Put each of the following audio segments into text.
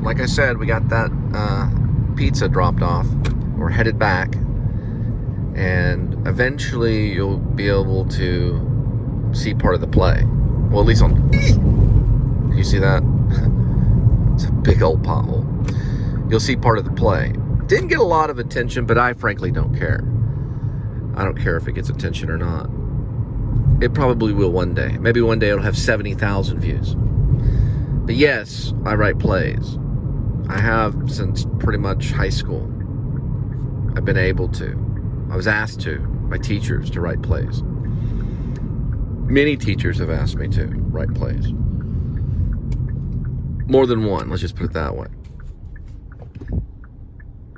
like I said, we got that pizza dropped off. We're headed back. And eventually you'll be able to see part of the play. Well, at least on... Can you see that? It's a big old pothole. You'll see part of the play. Didn't get a lot of attention, but I frankly don't care. I don't care if it gets attention or not. It probably will one day. Maybe one day it'll have 70,000 views. But yes, I write plays. I have since pretty much high school. I've been able to. I was asked to by teachers to write plays. Many teachers have asked me to write plays. More than one, let's just put it that way.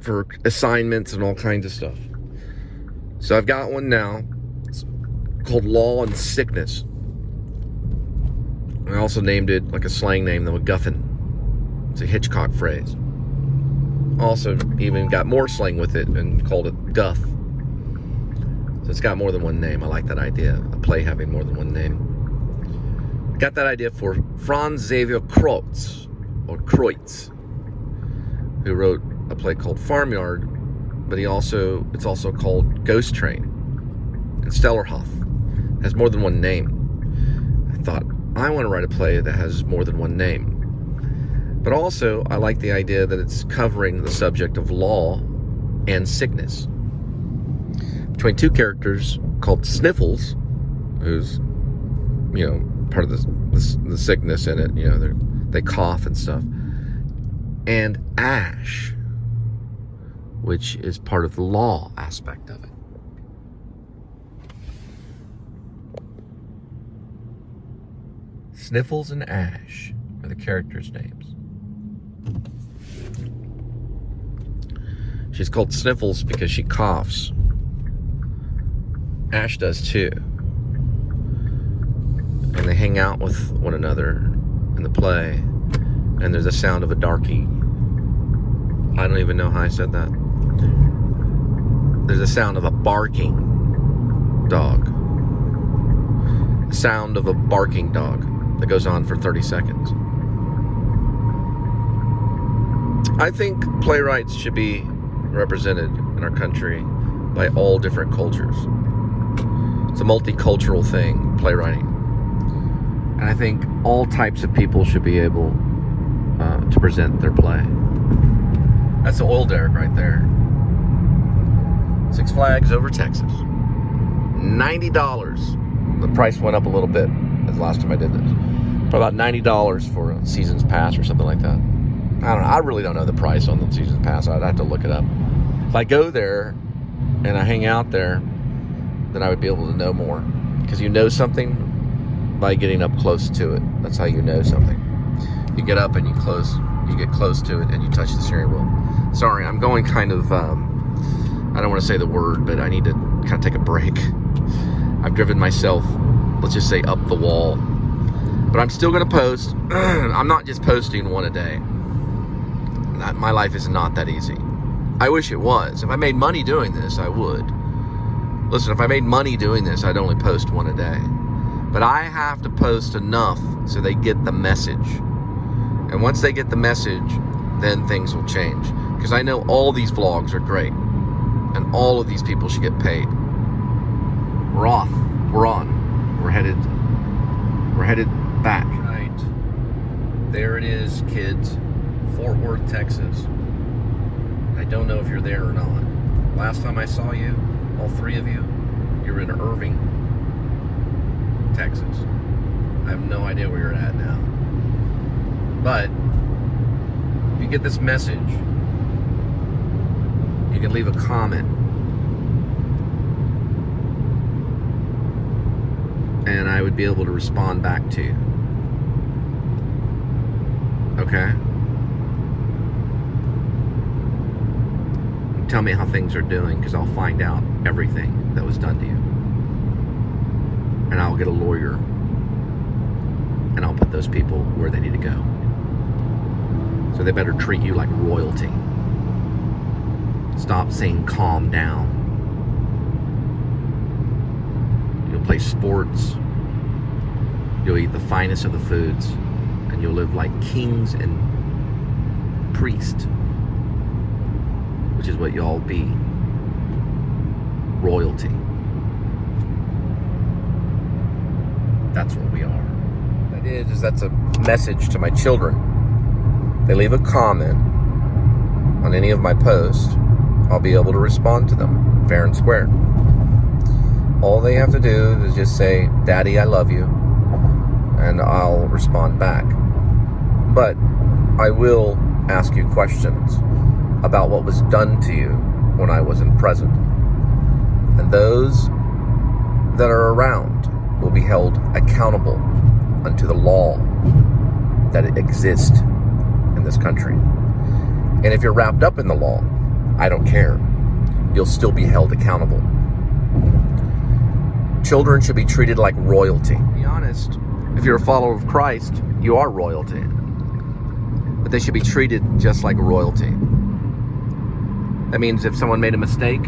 For assignments and all kinds of stuff. So I've got one now. It's called Law and Sickness. I also named it like a slang name, the MacGuffin. It's a Hitchcock phrase. Also even got more slang with it and called it Guff. So it's got more than one name. I like that idea, a play having more than one name. Got that idea for Franz Xavier Kreutz, who wrote a play called Farmyard, but it's also called Ghost Train. And Stellerhoff has more than one name. I thought, I want to write a play that has more than one name. But also, I like the idea that it's covering the subject of law and sickness. Between two characters called Sniffles, who's, part of the sickness in it, they cough and stuff, and Ash, which is part of the law aspect of it. Sniffles and Ash are the characters' names. She's called Sniffles because she coughs. Ash does too. And they hang out with one another in the play. And there's a sound of a darkie. I don't even know how I said that. There's a sound of a barking dog. The sound of a barking dog that goes on for 30 seconds. I think playwrights should be represented in our country by all different cultures. It's a multicultural thing, playwriting. And I think all types of people should be able to present their play. That's the oil derrick right there. Six Flags over Texas. $90. The price went up a little bit as the last time I did this. For about $90 for a season's pass or something like that. I don't know. I really don't know the price on the season's pass. I'd have to look it up. If I go there and I hang out there, then I would be able to know more. Because you know something by getting up close to it. That's how you know something. You get up and you get close to it and you touch the steering wheel. Sorry, I'm going kind of, I don't want to say the word, but I need to kind of take a break. I've driven myself, let's just say, up the wall. But I'm still going to post. I'm not just posting one a day. My life is not that easy. I wish it was. If I made money doing this, I would. Listen, if I made money doing this, I'd only post one a day. But I have to post enough so they get the message. And once they get the message, then things will change. Because I know all these vlogs are great. And all of these people should get paid. We're off. We're on. We're headed back. Right. There it is, kids. Fort Worth, Texas. I don't know if you're there or not. Last time I saw you, all three of you, you were in Irving, Texas. I have no idea where you're at now. But if you get this message, you can leave a comment. And I would be able to respond back to you. Okay? Tell me how things are doing, because I'll find out everything that was done to you. And I'll get a lawyer. And I'll put those people where they need to go. So they better treat you like royalty. Stop saying calm down. You'll play sports. You'll eat the finest of the foods. And you'll live like kings and priest, which is what y'all be. Royalty. That's what we are. That is that's a message to my children. They leave a comment on any of my posts, I'll be able to respond to them fair and square. All they have to do is just say, Daddy, I love you, and I'll respond back. But I will ask you questions about what was done to you when I wasn't present. And those that are around will be held accountable unto the law that exists in this country. And if you're wrapped up in the law, I don't care. You'll still be held accountable. Children should be treated like royalty. To be honest, if you're a follower of Christ, you are royalty. But they should be treated just like royalty. That means if someone made a mistake,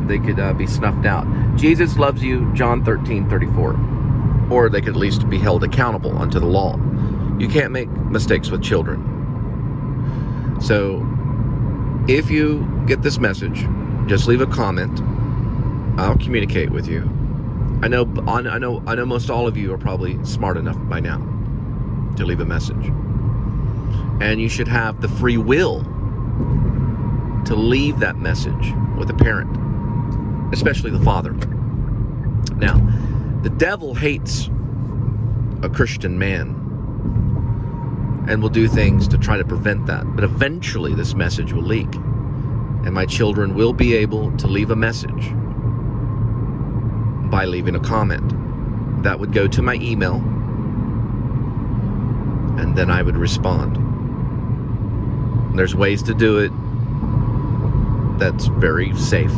they could be snuffed out. Jesus loves you, John 13:34. Or they could at least be held accountable unto the law. You can't make mistakes with children. So, if you get this message, just leave a comment. I'll communicate with you. I know most all of you are probably smart enough by now to leave a message. And you should have the free will to leave that message with a parent, especially the father. Now, the devil hates a Christian man and will do things to try to prevent that. But eventually this message will leak, and my children will be able to leave a message by leaving a comment. That would go to my email, and then I would respond. And there's ways to do it that's very safe,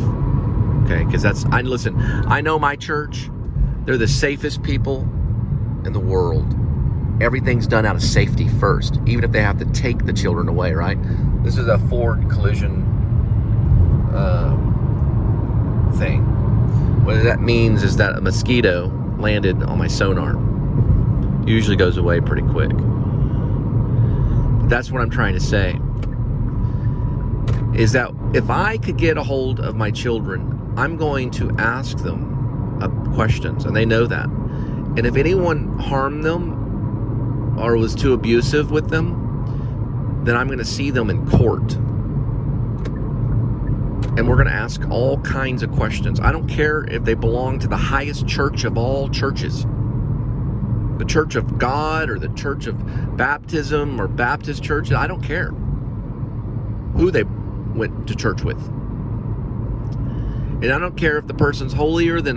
okay? Because listen, I know my church, they're the safest people in the world. Everything's done out of safety first, even if they have to take the children away, right? This is a Ford collision thing. What that means is that a mosquito landed on my sonar. Usually goes away pretty quick. That's what I'm trying to say. Is that if I could get a hold of my children, I'm going to ask them questions, and they know that. And if anyone harmed them or was too abusive with them, then I'm going to see them in court. And we're going to ask all kinds of questions. I don't care if they belong to the highest church of all churches, the Church of God or the Church of Baptism or Baptist churches. I don't care who they went to church with. And I don't care if the person's holier than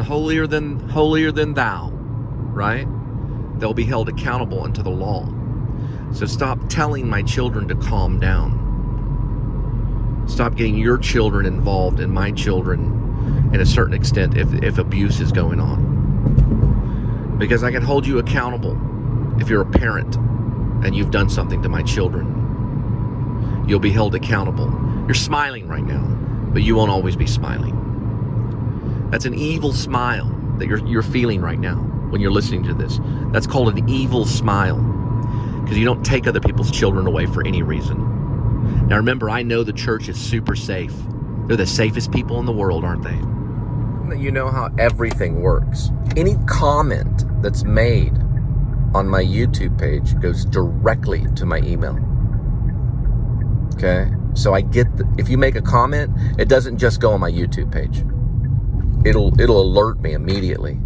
thou, right? They'll be held accountable unto the law. So stop telling my children to calm down. Stop getting your children involved in my children in a certain extent if abuse is going on. Because I can hold you accountable if you're a parent and you've done something to my children. You'll be held accountable. You're smiling right now, but you won't always be smiling. That's an evil smile that you're feeling right now when you're listening to this. That's called an evil smile, because you don't take other people's children away for any reason. Now remember, I know the church is super safe. They're the safest people in the world, aren't they? You know how everything works. Any comment that's made on my YouTube page goes directly to my email. Okay? So if you make a comment, it doesn't just go on my YouTube page. It'll alert me immediately.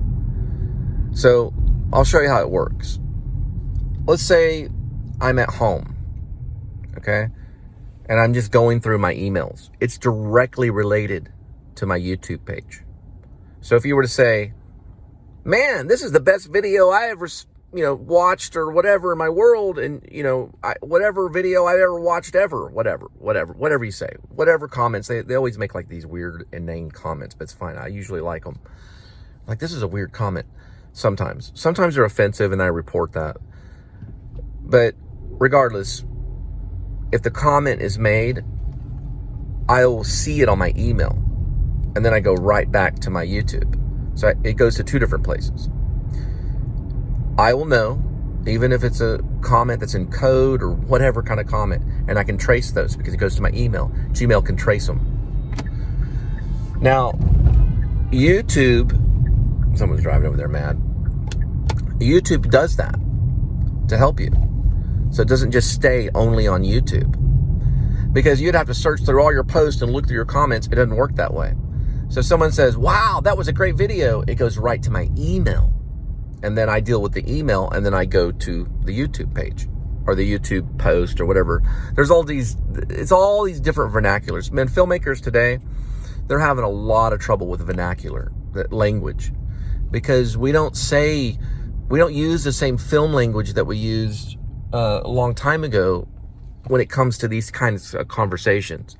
So I'll show you how it works. Let's say I'm at home, okay? And I'm just going through my emails. It's directly related to my YouTube page. So if you were to say, man, this is the best video I ever, watched or whatever in my world, and, whatever video I ever watched ever, whatever you say, whatever comments, they always make like these weird, inane comments, but it's fine. I usually like them. Like, this is a weird comment sometimes. Sometimes they're offensive, and I report that. But regardless, if the comment is made, I will see it on my email, and then I go right back to my YouTube. So it goes to two different places. I will know, even if it's a comment that's in code or whatever kind of comment, and I can trace those because it goes to my email. Gmail can trace them. Now, YouTube, someone's driving over there mad. YouTube does that to help you. So it doesn't just stay only on YouTube. Because you'd have to search through all your posts and look through your comments. It doesn't work that way. So someone says, wow, that was a great video. It goes right to my email. And then I deal with the email, and then I go to the YouTube page or the YouTube post or whatever. There's all these different vernaculars. Man, filmmakers today, they're having a lot of trouble with vernacular, the language, because we don't use the same film language that we used a long time ago when it comes to these kinds of conversations.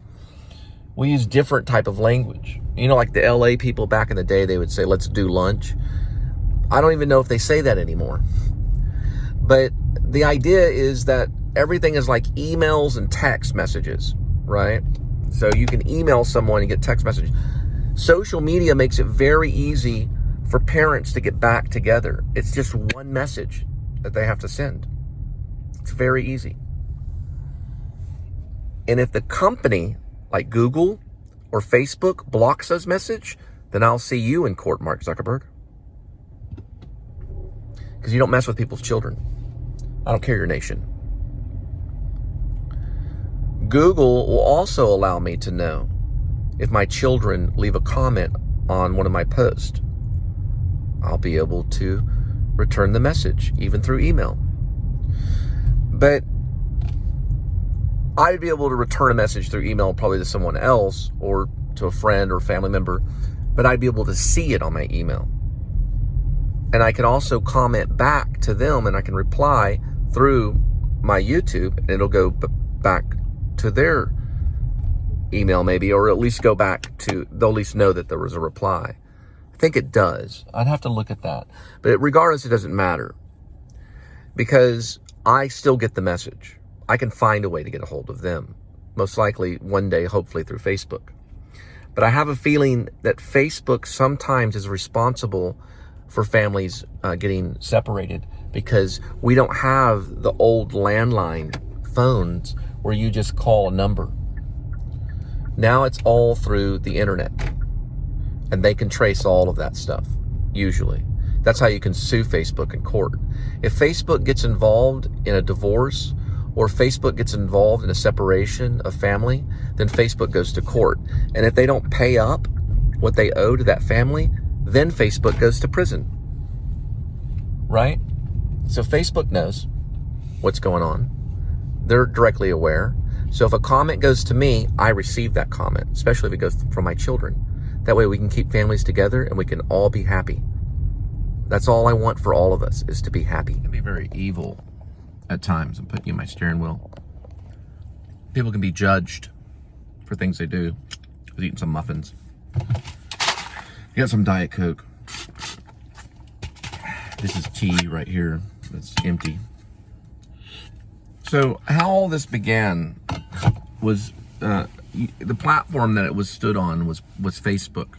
We use different type of language. You know, like the LA people back in the day, they would say, let's do lunch. I don't even know if they say that anymore. But the idea is that everything is like emails and text messages, right? So you can email someone and get text messages. Social media makes it very easy for parents to get back together. It's just one message that they have to send. It's very easy. And if the company, like Google or Facebook, blocks those message, then I'll see you in court, Mark Zuckerberg. Because you don't mess with people's children. I don't care your nation. Google will also allow me to know if my children leave a comment on one of my posts. I'll be able to return the message, even through email. But I'd be able to return a message through email probably to someone else or to a friend or family member, but I'd be able to see it on my email. And I can also comment back to them, and I can reply through my YouTube, and it'll go back to their email maybe, or at least go back to, they'll at least know that there was a reply. I think it does. I'd have to look at that. But regardless, it doesn't matter because I still get the message. I can find a way to get a hold of them. Most likely one day, hopefully through Facebook. But I have a feeling that Facebook sometimes is responsible for families getting separated because we don't have the old landline phones where you just call a number. Now it's all through the internet. And they can trace all of that stuff, usually. That's how you can sue Facebook in court. If Facebook gets involved in a divorce or Facebook gets involved in a separation of family, then Facebook goes to court. And if they don't pay up what they owe to that family, then Facebook goes to prison. Right? So Facebook knows what's going on. They're directly aware. So if a comment goes to me, I receive that comment, especially if it goes from my children. That way we can keep families together and we can all be happy. That's all I want for all of us, is to be happy. It can be very evil at times. I'm putting you in my steering wheel. People can be judged for things they do. I was eating some muffins. You got some Diet Coke. This is tea right here. That's empty. So how all this began was the platform that it was stood on was Facebook.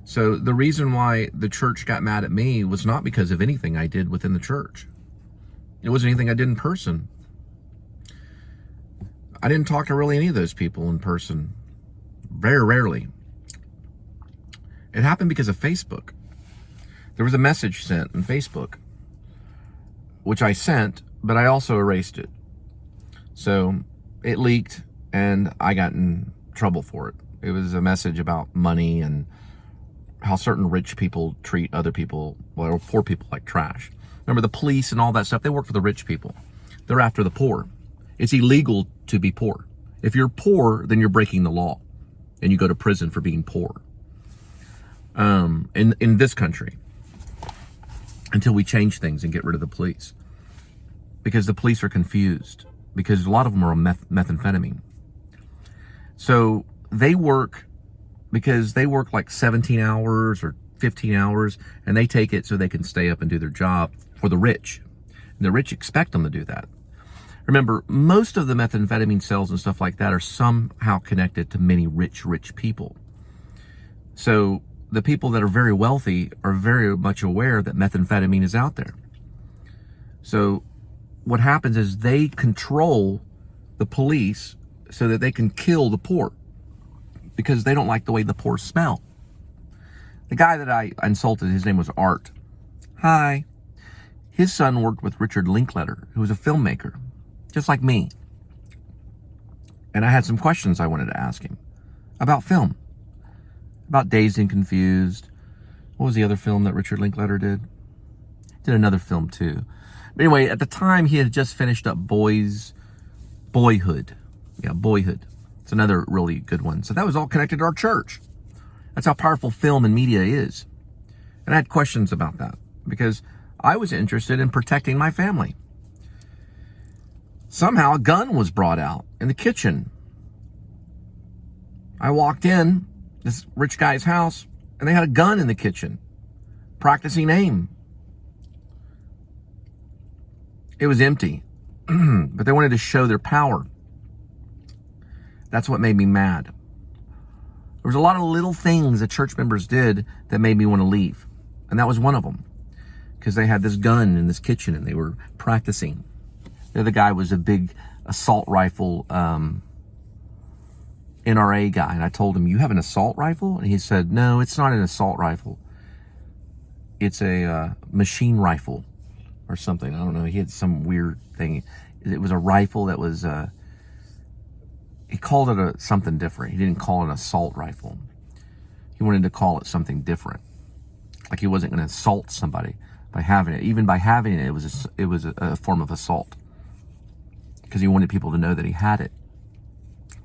So the reason why the church got mad at me was not because of anything I did within the church. It wasn't anything I did in person. I didn't talk to really any of those people in person. Very rarely. It happened because of Facebook. There was a message sent in Facebook, which I sent, but I also erased it. So it leaked and I got in trouble for it. It was a message about money and how certain rich people treat other people, well, poor people, like trash. Remember the police and all that stuff, they work for the rich people. They're after the poor. It's illegal to be poor. If you're poor, then you're breaking the law and you go to prison for being poor. In this country, until we change things and get rid of the police. Because the police are confused. Because a lot of them are on methamphetamine. So they work, because they work like 17 hours or 15 hours, and they take it so they can stay up and do their job for the rich. And the rich expect them to do that. Remember, most of the methamphetamine sales and stuff like that are somehow connected to many rich people. So the people that are very wealthy are very much aware that methamphetamine is out there. So what happens is they control the police so that they can kill the poor because they don't like the way the poor smell. The guy that I insulted, his name was Art. Hi. His son worked with Richard Linklater, who was a filmmaker, just like me. And I had some questions I wanted to ask him about film, about Dazed and Confused. What was the other film that Richard Linklater did? Did another film too. But anyway, at the time he had just finished up Boyhood. Yeah, Boyhood. It's another really good one. So that was all connected to our church. That's how powerful film and media is. And I had questions about that because I was interested in protecting my family. Somehow a gun was brought out in the kitchen. I walked in this rich guy's house and they had a gun in the kitchen, practicing aim. It was empty, but they wanted to show their power. That's what made me mad. There was a lot of little things that church members did that made me want to leave. And that was one of them. Because they had this gun in this kitchen and they were practicing. The other guy was a big assault rifle NRA guy. And I told him, you have an assault rifle? And he said, no, it's not an assault rifle. It's a machine rifle or something. I don't know. He had some weird thing. It was a rifle that was... he called it something different. He didn't call it an assault rifle. He wanted to call it something different. Like he wasn't going to assault somebody by having it. Even by having it, it was a form of assault. Because he wanted people to know that he had it.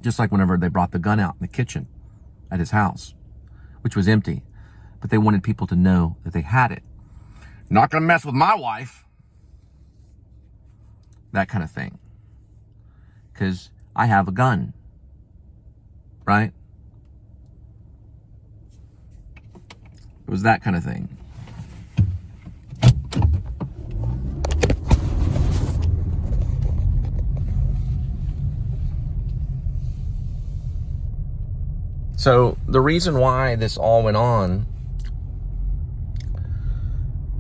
Just like whenever they brought the gun out in the kitchen at his house, which was empty. But they wanted people to know that they had it. Not going to mess with my wife. That kind of thing. Because I have a gun, right? It was that kind of thing. So the reason why this all went on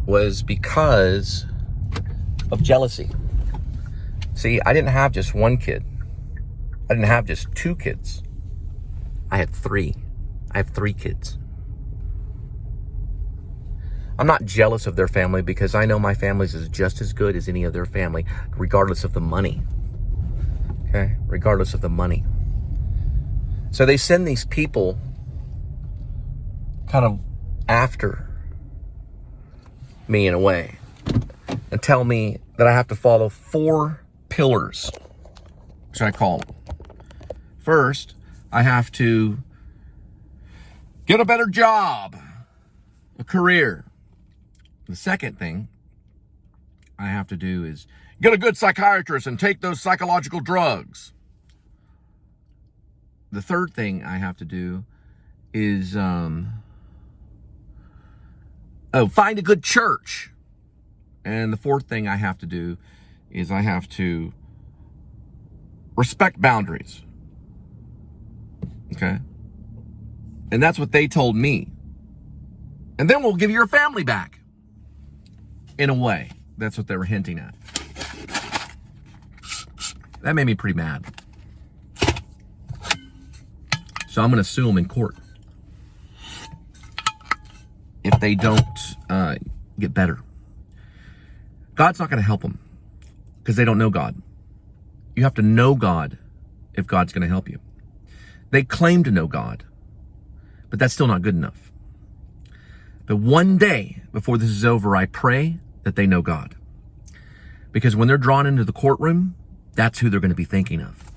was because of jealousy. See, I didn't have just one kid. I didn't have just 2 kids. I had 3. I have 3 kids. I'm not jealous of their family because I know my family's is just as good as any other family, regardless of the money. Okay? Regardless of the money. So they send these people kind of after me in a way and tell me that I have to follow 4 pillars, which I call them. First, I have to get a better job, a career. The second thing I have to do is get a good psychiatrist and take those psychological drugs. The third thing I have to do is, find a good church. And the fourth thing I have to do is I have to respect boundaries. Okay? And that's what they told me. And then we'll give you your family back. In a way. That's what they were hinting at. That made me pretty mad. So I'm going to sue them in court. If they don't get better. God's not going to help them. Because they don't know God. You have to know God if God's going to help you. They claim to know God. But that's still not good enough. But one day before this is over, I pray that they know God. Because when they're drawn into the courtroom, that's who they're going to be thinking of.